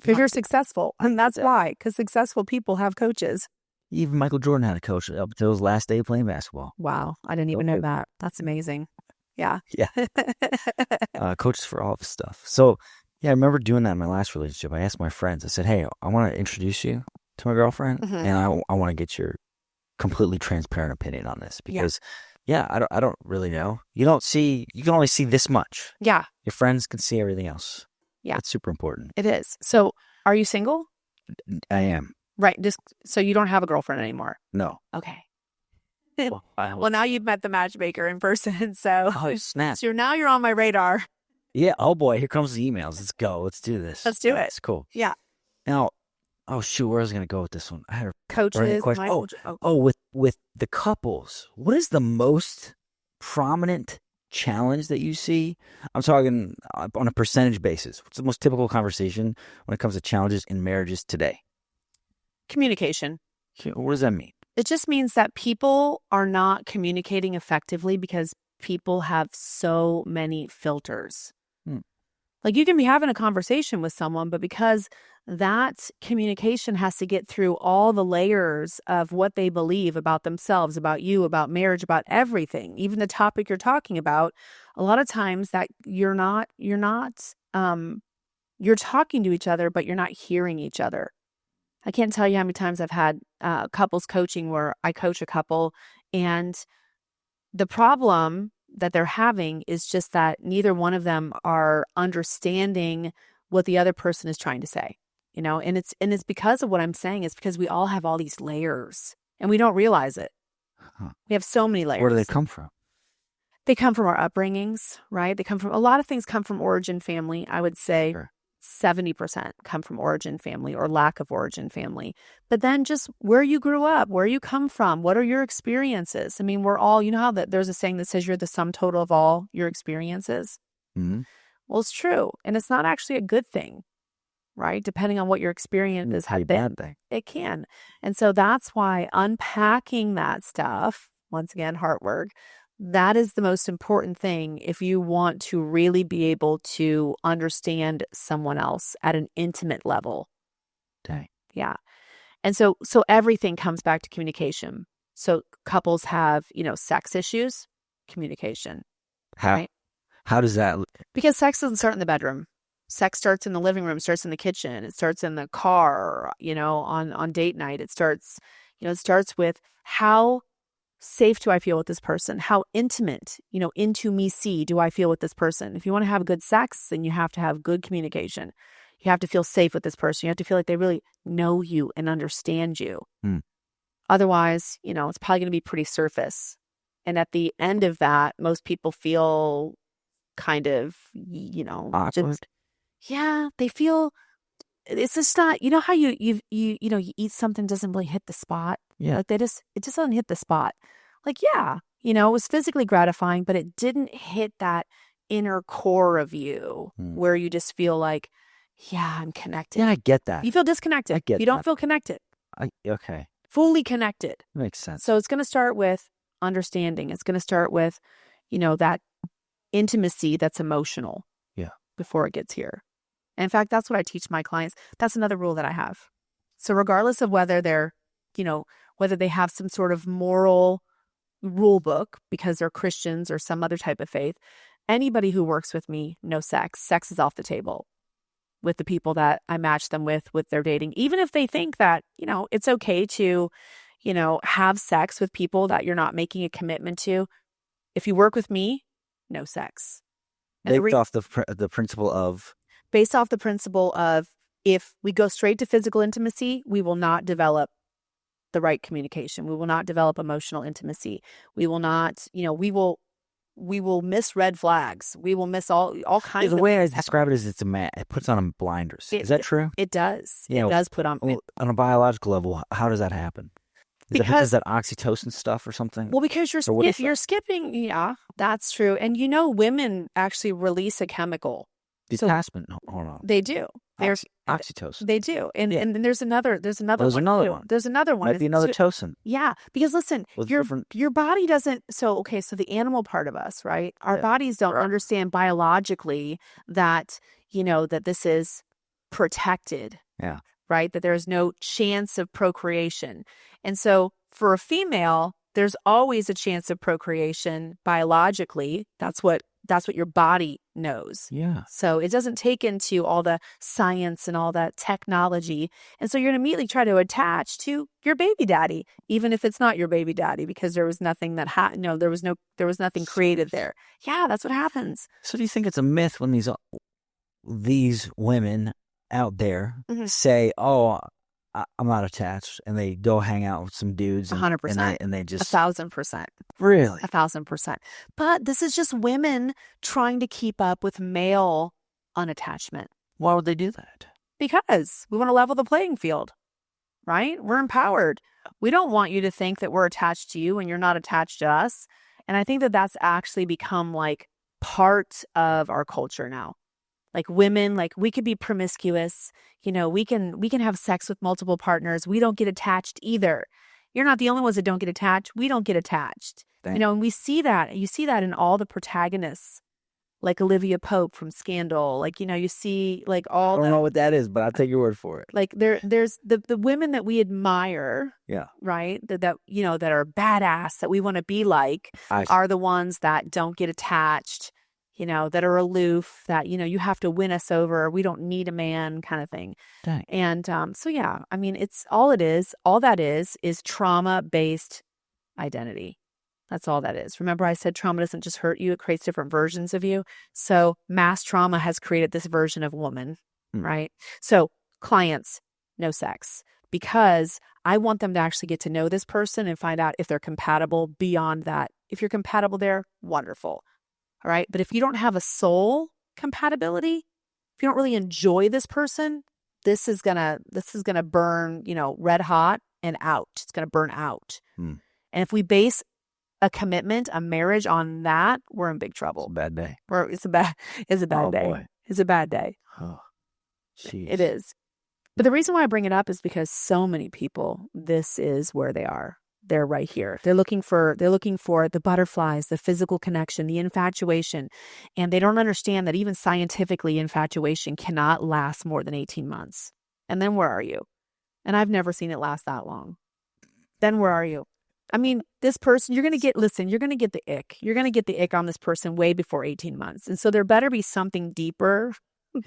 you're successful, and that's why. Because successful people have coaches. Even Michael Jordan had a coach up until his last day playing basketball. Wow, I didn't even know that. That's amazing. Yeah. Yeah. Coaches for all of his stuff. So, yeah, I remember doing that in my last relationship. I asked my friends. I said, hey, I want to introduce you to my girlfriend, and I want to get your completely transparent opinion on this because Yeah, I don't really know. You can only see this much. Yeah. Your friends can see everything else. Yeah. That's super important. It is. So are you single? I am. Right. So you don't have a girlfriend anymore. No. Okay. Well, Now you've met the matchmaker in person. So, oh, snap. so now you're on my radar. Yeah. Oh boy, here comes the emails. Let's go. Let's do this. Let's do it. It's cool. Yeah. Now, oh shoot, where was I going to go with this one? I had a Coaches. question. With the couples, what is the most prominent challenge that you see? I'm talking on a percentage basis. What's the most typical conversation when it comes to challenges in marriages today? Communication. What does that mean? It just means that people are not communicating effectively because people have so many filters. Like you can be having a conversation with someone, but because that communication has to get through all the layers of what they believe about themselves, about you, about marriage, about everything, even the topic you're talking about, a lot of times that you're talking to each other, but you're not hearing each other. I can't tell you how many times I've had couples coaching where I coach a couple and the problem that they're having is just that neither one of them are understanding what the other person is trying to say, and it's because of what I'm saying. It's because we all have all these layers and we don't realize it. We have so many layers. Where do they come from? They come from our upbringings, right? A lot of things come from origin family. I would say Sure. 70% come from origin family or lack of origin family. But then just where you grew up, where you come from, what are your experiences? I mean, we're all, you know how there's a saying that says you're the sum total of all your experiences? Mm-hmm. Well, it's true. And it's not actually a good thing, right? Depending on what your experience is. It's a bad thing. It can. And so that's why unpacking that stuff, once again, heart work, that is the most important thing if you want to really be able to understand someone else at an intimate level. Dang. Yeah. And so everything comes back to communication. So couples have, sex issues, communication. How? Right? How does that? Because sex doesn't start in the bedroom. Sex starts in the living room, starts in the kitchen, it starts in the car, on date night. It starts with how safe do I feel with this person? How intimate, intimacy do I feel with this person? If you want to have good sex, then you have to have good communication. You have to feel safe with this person. You have to feel like they really know you and understand you. Otherwise, it's probably going to be pretty surface. And at the end of that, most people feel kind of, Awkward. they feel it's just not, how you eat something doesn't really hit the spot. Yeah. Like it just doesn't hit the spot. Like, yeah, it was physically gratifying, but it didn't hit that inner core of you where you just feel like, yeah, I'm connected. Yeah, I get that. You feel disconnected. I get you don't that. feel connected. Okay. Fully connected. Makes sense. So it's going to start with understanding. It's going to start with, that intimacy that's emotional. Yeah. Before it gets here. And in fact, that's what I teach my clients. That's another rule that I have. So regardless of whether they're, whether they have some sort of moral rule book because they're Christians or some other type of faith, anybody who works with me, no sex. Sex is off the table with the people that I match them with their dating. Even if they think that, it's okay to, have sex with people that you're not making a commitment to. If you work with me, no sex. Based off the principle of? Based off the principle of if we go straight to physical intimacy, we will not develop the right communication. We will not develop emotional intimacy. We will not, we will miss red flags. We will miss all kinds of. The way I describe it is it puts on blinders. Is that true? It does. It does put on. On a biological level, how does that happen? Is that oxytocin stuff or something? Well, because you're skipping. Yeah, that's true. And women actually release a chemical. Detachment. Hold on. They do. There's oxytocin. They do. And there's another one. There's another one. There's another one. Might be another tocin. Yeah. Because listen, your body doesn't. So the animal part of us, right? Our bodies don't understand biologically that, that this is protected. Yeah. Right? That there is no chance of procreation. And so for a female, There's always a chance of procreation biologically. That's what your body knows. Yeah. So it doesn't take into all the science and all that technology. And so you're going to immediately try to attach to your baby daddy, even if it's not your baby daddy, because there was nothing that there was nothing created there. Yeah, that's what happens. So do you think it's a myth when these women out there say, "Oh, I'm not attached," and they go hang out with some dudes, 100%, and they just 1,000%, really 1,000%. But this is just women trying to keep up with male unattachment. Why would they do that? Because we want to level the playing field, right? We're empowered. We don't want you to think that we're attached to you and you're not attached to us. And I think that that's actually become like part of our culture now. Like women, like we could be promiscuous, we can have sex with multiple partners. We don't get attached either. You're not the only ones that don't get attached. We don't get attached. And we see that. You see that in all the protagonists, like Olivia Pope from Scandal. Like, you see like all I don't know what that is, but I'll take your word for it. Like there's the women that we admire. Yeah. Right. That that are badass, that we want to be like, are the ones that don't get attached, that are aloof, that, you have to win us over. We don't need a man kind of thing. Dang. And so, yeah, I mean, all that is trauma-based identity. That's all that is. Remember, I said trauma doesn't just hurt you. It creates different versions of you. So mass trauma has created this version of woman, right? So clients, no sex, because I want them to actually get to know this person and find out if they're compatible beyond that. If you're compatible there, wonderful. All right. But if you don't have a soul compatibility, if you don't really enjoy this person, this is gonna burn, red hot and out. It's gonna burn out. And if we base a commitment, a marriage on that, we're in big trouble. It's a bad day. It's a bad day. Boy. It's a bad day. Oh, geez. It is. But the reason why I bring it up is because so many people, this is where they are. They're right here. They're looking for the butterflies, the physical connection, the infatuation. And they don't understand that even scientifically, infatuation cannot last more than 18 months. And then where are you? And I've never seen it last that long. Then where are you? I mean, this person, you're going to get the ick. You're going to get the ick on this person way before 18 months. And so there better be something deeper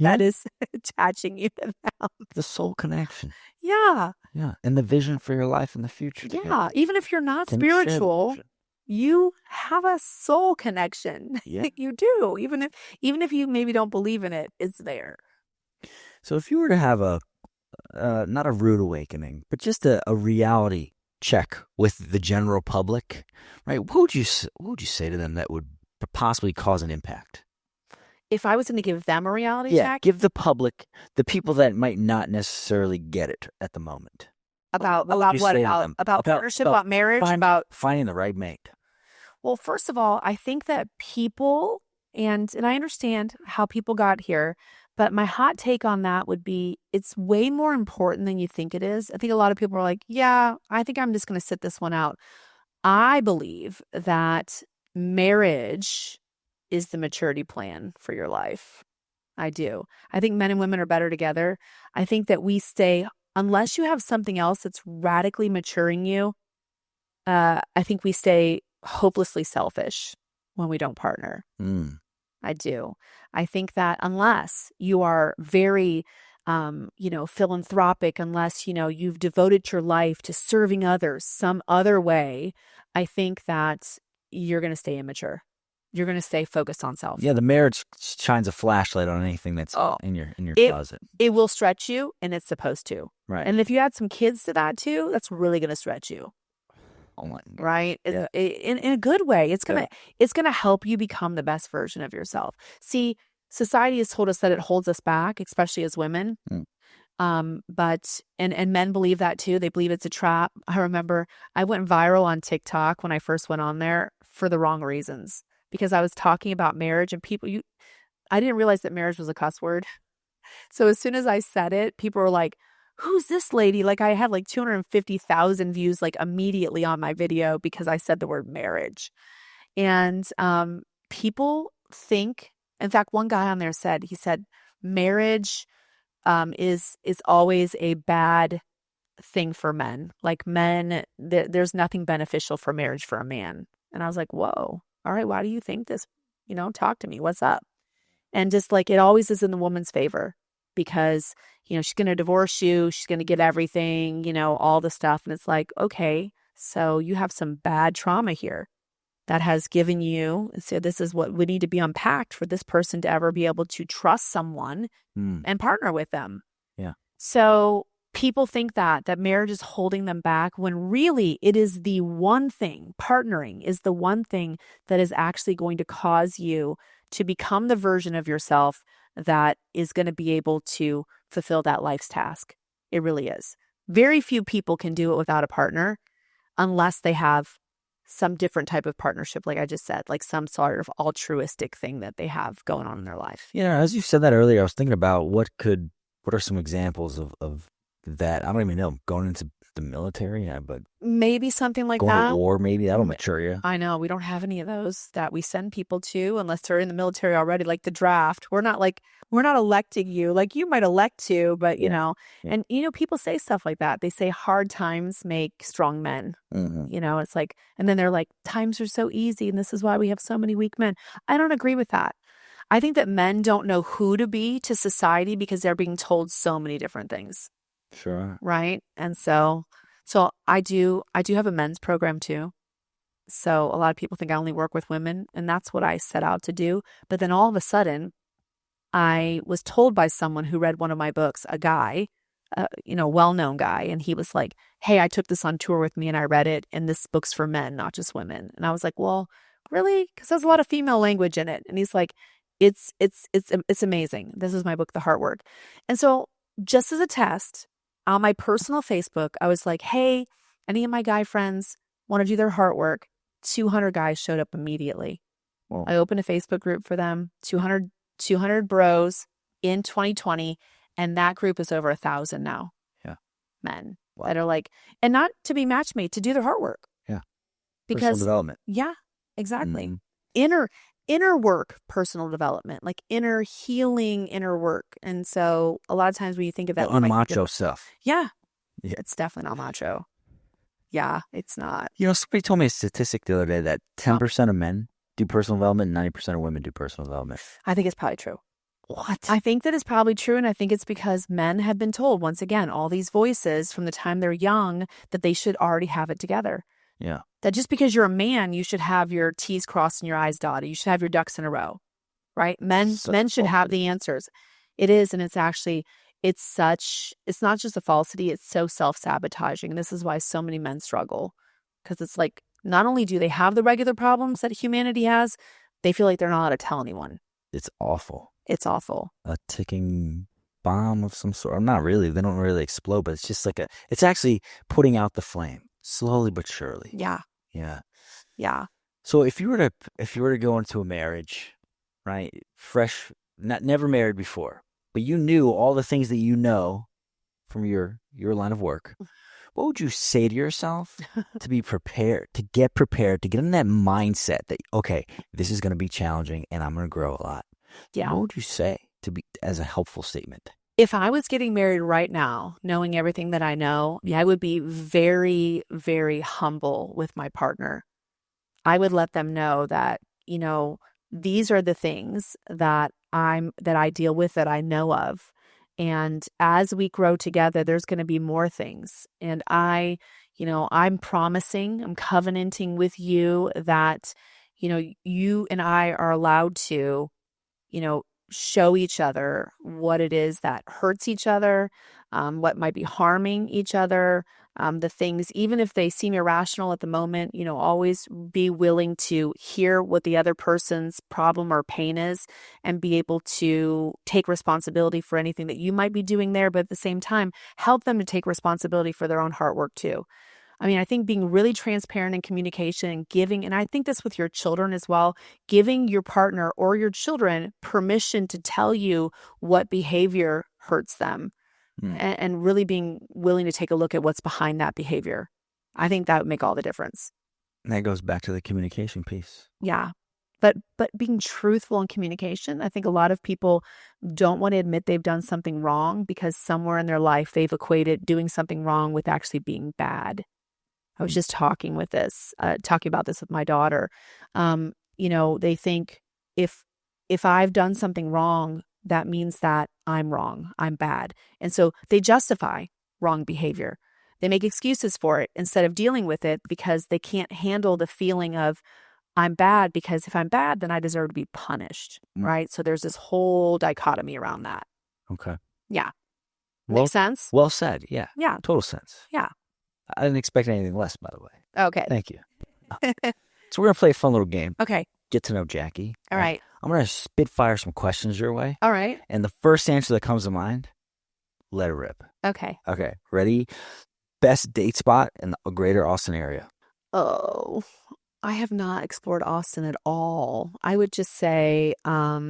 that is attaching you to them. The soul connection. Yeah. Yeah. And the vision for your life in the future. Yeah. Even if you're not spiritual, you have a soul connection. Yeah. You do. Even if you maybe don't believe in it, it's there. So if you were to have not a rude awakening, but just a reality check with the general public, right? What would you say to them that would possibly cause an impact? If I was going to give them a reality check? Give the public, the people that might not necessarily get it at the moment. About what? About partnership, about marriage, about finding the right mate. Well, first of all, I think that people, and I understand how people got here, but my hot take on that would be it's way more important than you think it is. I think a lot of people are like, yeah, I think I'm just going to sit this one out. I believe that marriage is the maturity plan for your life. I do. I think men and women are better together. I think that we stay, unless you have something else that's radically maturing you, I think we stay hopelessly selfish when we don't partner. I do. I think that unless you are very, philanthropic, unless, you've devoted your life to serving others some other way, I think that you're going to stay immature. You're going to stay focused on self. Yeah, the marriage shines a flashlight on anything that's in your closet. It will stretch you, and it's supposed to. Right. And if you add some kids to that too, that's really going to stretch you. Oh my. Right? Yeah. In a good way. It's gonna help you become the best version of yourself. See, society has told us that it holds us back, especially as women. But men believe that too. They believe it's a trap. I remember I went viral on TikTok when I first went on there for the wrong reasons. Because I was talking about marriage and I didn't realize that marriage was a cuss word. So as soon as I said it, people were like, who's this lady? Like I had like 250,000 views like immediately on my video because I said the word marriage. And people think, in fact, one guy on there said, marriage is always a bad thing for men. Like men, there's nothing beneficial for marriage for a man. And I was like, whoa, all right, why do you think this? Talk to me. What's up? And just like it always is in the woman's favor because, she's going to divorce you. She's going to get everything, all the stuff. And it's like, okay, so you have some bad trauma here that has given you. So this is what would need to be unpacked for this person to ever be able to trust someone and partner with them. Yeah. So people think that marriage is holding them back when really it is the one thing, partnering is the one thing that is actually going to cause you to become the version of yourself that is going to be able to fulfill that life's task. It really is. Very few people can do it without a partner unless they have some different type of partnership, like I just said, like some sort of altruistic thing that they have going on in their life. As you said that earlier, I was thinking about what are some examples of that? I don't even know. Going into the military, but maybe something like going that. to war, maybe that'll mature you. I know we don't have any of those that we send people to unless they're in the military already, like the draft. We're not electing you like you might elect to, but and people say stuff like that. They say hard times make strong men. It's like, and then they're like, times are so easy and this is why we have so many weak men. I don't agree with that. I think that men don't know who to be to society because they're being told so many different things. Sure. Right. And so I do have a men's program too. So a lot of people think I only work with women, and that's what I set out to do. But then all of a sudden, I was told by someone who read one of my books, a guy, well-known guy, and he was like, hey, I took this on tour with me and I read it, and this book's for men, not just women. And I was like, well, really? Because there's a lot of female language in it. And he's like, it's amazing. This is my book, The Heart Work. And so just as a test, on my personal Facebook, I was like, hey, any of my guy friends want to do their heart work? 200 guys showed up immediately. Whoa. I opened a Facebook group for them, 200 bros in 2020, and that group is over 1,000 now. Yeah. Men that are like, and not to be matchmade, to do their heart work. Yeah. Because personal development. Yeah, exactly. Inner work, personal development, like inner healing, inner work. And so a lot of times when you think of that, unmacho stuff. Yeah. It's definitely not macho. Yeah, it's not. Somebody told me a statistic the other day that 10% of men do personal development and 90% of women do personal development. I think it's probably true. What? I think that is probably true. And I think it's because men have been told, once again, all these voices from the time they're young, that they should already have it together. Yeah. That just because you're a man, you should have your T's crossed and your I's dotted. You should have your ducks in a row, right? Men should have the answers. It is. And it's actually, it's not just a falsity. It's so self-sabotaging. And this is why so many men struggle. Because it's like, not only do they have the regular problems that humanity has, they feel like they're not allowed to tell anyone. It's awful. It's awful. A ticking bomb of some sort. Not really. They don't really explode, but it's just like it's actually putting out the flame. Slowly but surely. Yeah. Yeah. Yeah. So if you were to go into a marriage, right, fresh, never married before, but you knew all the things that you know from your line of work, what would you say to yourself to be prepared, to get in that mindset that, okay, this is going to be challenging and I'm going to grow a lot? Yeah. What would you say to be as a helpful statement? If I was getting married right now, knowing everything that I know, I would be very, very humble with my partner. I would let them know that, these are the things that I deal with, that I know of. And as we grow together, there's going to be more things. And I'm promising, I'm covenanting with you that, you and I are allowed to, show each other what it is that hurts each other, what might be harming each other, the things, even if they seem irrational at the moment, always be willing to hear what the other person's problem or pain is and be able to take responsibility for anything that you might be doing there, but at the same time, help them to take responsibility for their own heart work too. I mean, I think being really transparent in communication and giving, and I think this with your children as well, giving your partner or your children permission to tell you what behavior hurts them and really being willing to take a look at what's behind that behavior. I think that would make all the difference. And that goes back to the communication piece. Yeah. But being truthful in communication, I think a lot of people don't want to admit they've done something wrong because somewhere in their life they've equated doing something wrong with actually being bad. I was just talking about this with my daughter. They think if I've done something wrong, that means that I'm wrong, I'm bad. And so they justify wrong behavior. They make excuses for it instead of dealing with it because they can't handle the feeling of I'm bad, because if I'm bad, then I deserve to be punished, right? So there's this whole dichotomy around that. Okay. Yeah. Well, Makes sense? Well said. Yeah. Yeah. Total sense. Yeah. I didn't expect anything less, by the way. Okay. Thank you. So we're going to play a fun little game. Okay. Get to know Jackie. All right. I'm going to spitfire some questions your way. All right. And the first answer that comes to mind, let it rip. Okay. Okay. Ready? Best date spot in the greater Austin area. Oh, I have not explored Austin at all. I would just say the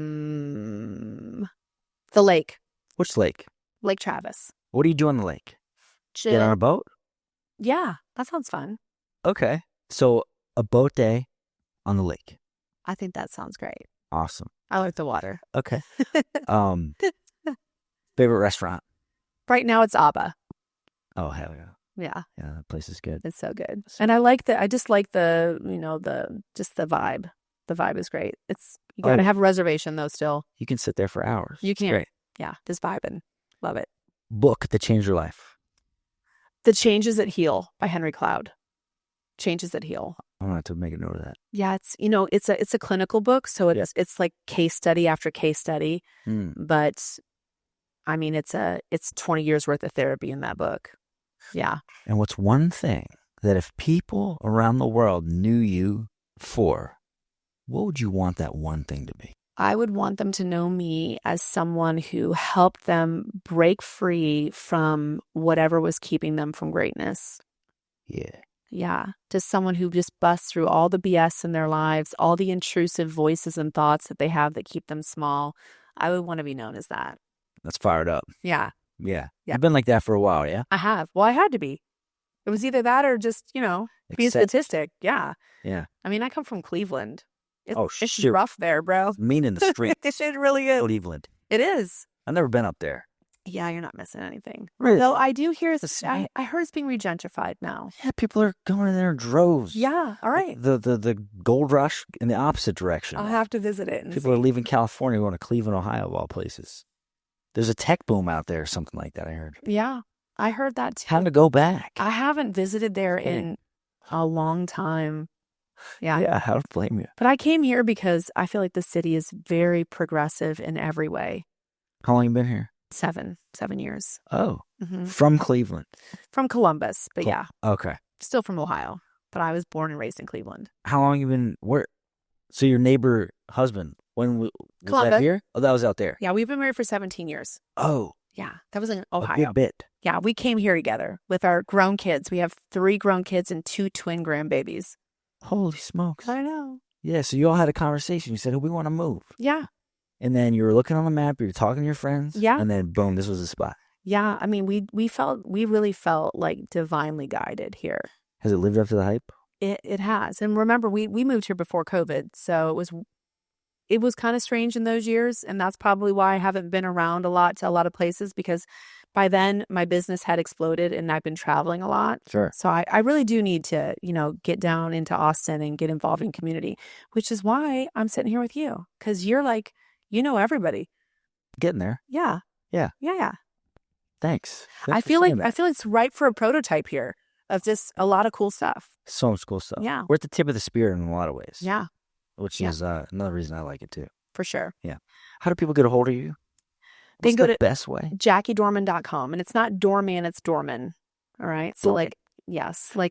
lake. Which lake? Lake Travis. What do you do on the lake? Chill. Get on a boat? Yeah, that sounds fun. Okay. So a boat day on the lake. I think that sounds great. Awesome. I like the water. Okay. Favorite restaurant? Right now it's Abba. Oh, hell yeah. Yeah. Yeah, that place is good. It's so good. And I just like the vibe. The vibe is great. You got to have a reservation though still. You can sit there for hours. You can. It's great. Yeah, just vibing. Love it. Book that changed your life. The Changes That Heal by Henry Cloud. Changes That Heal. I'm going to have to make a note of that. Yeah, it's a clinical book, so it's like case study after case study. But I mean, it's 20 years worth of therapy in that book. Yeah. And what's one thing that if people around the world knew you for, what would you want that one thing to be? I would want them to know me as someone who helped them break free from whatever was keeping them from greatness. Yeah. Yeah. Just someone who just busts through all the BS in their lives, all the intrusive voices and thoughts that they have that keep them small. I would want to be known as that. That's fired up. Yeah. Yeah. Yeah. You've been like that for a while, yeah? I have. Well, I had to be. It was either that or just, be a statistic. Yeah. Yeah. I mean, I come from Cleveland. It's shit. rough there, bro. It's mean in the street. It really is. Cleveland. It is. I've never been up there. Yeah, you're not missing anything. Right. Though I do hear, I heard it's being regentrified now. Yeah, people are going in there in droves. Yeah, all right. The gold rush in the opposite direction. I'll have to visit it. People are leaving California, going to Cleveland, Ohio, of all places. There's a tech boom out there or something like that, I heard. Yeah, I heard that too. Time to go back. I haven't visited there in a long time. Yeah. Yeah, how to blame you? But I came here because I feel like the city is very progressive in every way. How long you been here? 7 years. Oh, from Cleveland. From Columbus, but yeah. Okay. Still from Ohio, but I was born and raised in Cleveland. How long you been, where? So your neighbor husband, when was that here? Oh, that was out there. Yeah, we've been married for 17 years. Oh. Yeah, that was in Ohio. A good bit. Yeah, we came here together with our grown kids. We have 3 grown kids and 2 twin grandbabies. Holy smokes. I know. Yeah, so you all had a conversation. You said, we want to move. Yeah. And then you were looking on the map, you were talking to your friends. Yeah. And then boom, this was the spot. Yeah, I mean, we really felt like divinely guided here. Has it lived up to the hype? It has. And remember, we moved here before COVID, so it was kind of strange in those years, and that's probably why I haven't been around a lot to a lot of places, because by then my business had exploded and I've been traveling a lot. Sure. So I really do need to, get down into Austin and get involved in community, which is why I'm sitting here with you, because you're like, everybody. Getting there. Yeah. Yeah. Yeah. Thanks. I feel like it's ripe for a prototype here of just a lot of cool stuff. So much cool stuff. Yeah. We're at the tip of the spear in a lot of ways. Yeah. Which is another reason I like it too. For sure. Yeah. How do people get a hold of you? They What's can go the to best way? JackieDorman.com. And it's not Dorman, it's Dorman. All right. So like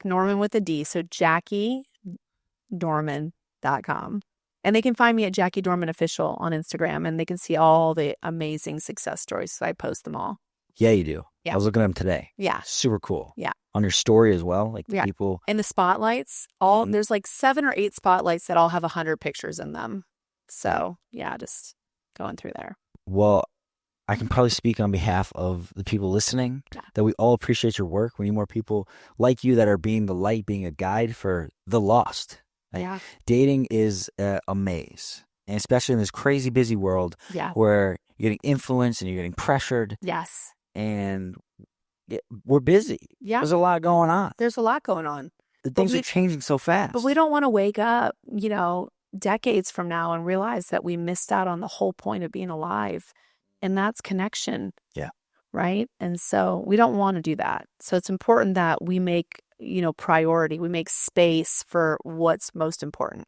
Norman with a D. So JackieDorman.com. And they can find me at Jackie Dorman Official on Instagram, and they can see all the amazing success stories. So I post them all. Yeah, you do. Yeah. I was looking at them today. Yeah. Super cool. Yeah. On your story as well. Like people. And the spotlights, there's like 7 or 8 spotlights that all have 100 pictures in them. So yeah, just going through there. Well, I can probably speak on behalf of the people listening that we all appreciate your work. We need more people like you that are being the light, being a guide for the lost. Yeah. Dating is a maze, and especially in this crazy busy world Yeah. where you're getting influenced and you're getting pressured, Yes. and we're busy. Yeah. There's a lot going on. There's a lot going on. Things are changing so fast. But we don't want to wake up, decades from now and realize that we missed out on the whole point of being alive. And that's connection. Yeah. Right. And so we don't want to do that. So it's important that we make, priority. We make space for what's most important.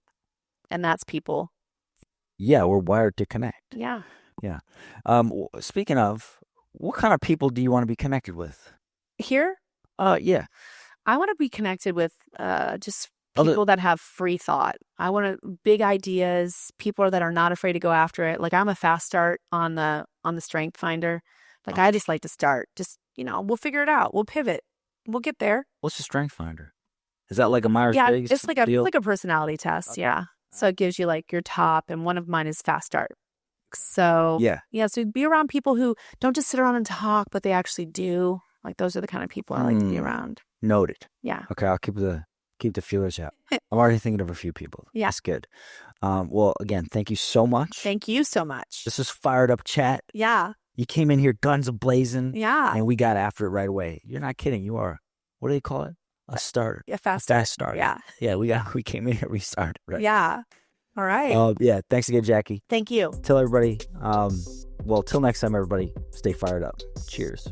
And that's people. Yeah. We're wired to connect. Yeah. Yeah. Speaking of, what kind of people do you want to be connected with? Here? Yeah. I want to be connected with just people that have free thought. I want big ideas, people that are not afraid to go after it. Like I'm a fast start on the Strength Finder. Like I just like to start. Just, we'll figure it out. We'll pivot. We'll get there. What's the Strength Finder? Is that like a Myers-Briggs it's like deal? a personality test. Okay. Yeah. So it gives you like your top, and one of mine is fast start. So so be around people who don't just sit around and talk, but they actually do. Like those are the kind of people I like to be around. Noted. Yeah. Okay, I'll keep the feelers out. I'm already thinking of a few people. Yeah. That's good. Well, again, thank you so much. Thank you so much. This is Fired Up Chat. Yeah. You came in here guns a-blazing. Yeah. And we got after it right away. You're not kidding. You are, what do they call it? A starter. A fast starter. Yeah. Yeah, we came in here, we started. Right. Yeah. All right. Yeah, thanks again, Jackie. Thank you. Tell everybody, till next time, everybody, stay fired up. Cheers.